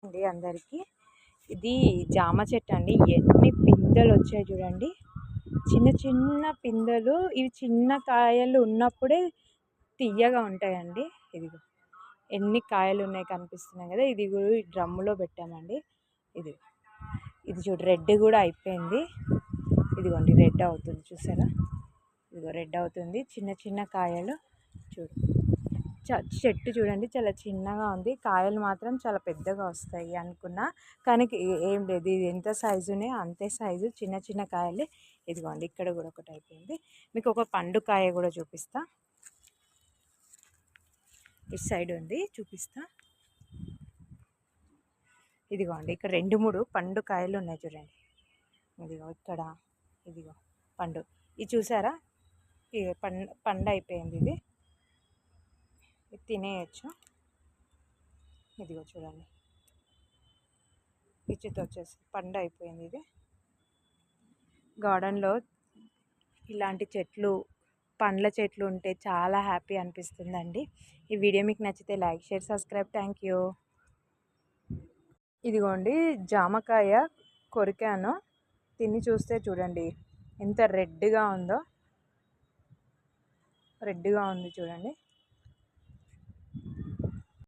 అండి అందరికీ ఇది జామ చెట్టు అండి. ఎన్ని పిందెలు వచ్చాయి చూడండి. చిన్న చిన్న పిందెలు. ఇవి చిన్న కాయలు ఉన్నప్పుడే తియ్యగా ఉంటాయండి. ఇదిగో ఎన్ని కాయలు ఉన్నాయి కనిపిస్తున్నాయి కదా. ఇది కూడా డ్రమ్ములో పెట్టామండి. ఇది ఇది చూడు రెడ్ కూడా అయిపోయింది. ఇదిగోండి రెడ్ అవుతుంది చూసారా. ఇదిగో రెడ్ అవుతుంది. చిన్న చిన్న కాయలు చూడు. చెట్టు చూడండి చాలా చిన్నగా ఉంది. కాయలు మాత్రం చాలా పెద్దగా వస్తాయి అనుకున్నా, కానీ ఏం లేదు. ఇది ఎంత సైజునే అంతే సైజు, చిన్న చిన్న కాయలే. ఇదిగోండి ఇక్కడ కూడా ఒకటి అయిపోయింది. మీకు ఒక పండు కాయ కూడా చూపిస్తా. ఇటు సైడ్ ఉంది చూపిస్తా. ఇదిగోండి ఇక్కడ 2-3 పండు కాయలు ఉన్నాయి చూడండి. ఇదిగో ఇక్కడ ఇదిగో పండు. ఇది చూసారా, పండు అయిపోయింది. ఇది తినేయచ్చు. ఇదిగో చూడండి పిచ్చితో వచ్చేసి పండు అయిపోయింది. ఇది గార్డెన్లో ఇలాంటి చెట్లు, పండ్ల చెట్లు ఉంటే చాలా హ్యాపీ అనిపిస్తుందండి. ఈ వీడియో మీకు నచ్చితే like, share, subscribe. Thank you. ఇదిగోండి జామకాయ కొరికాను. తిని చూస్తే చూడండి ఎంత రెడ్గా ఉందో. రెడ్గా ఉంది చూడండి.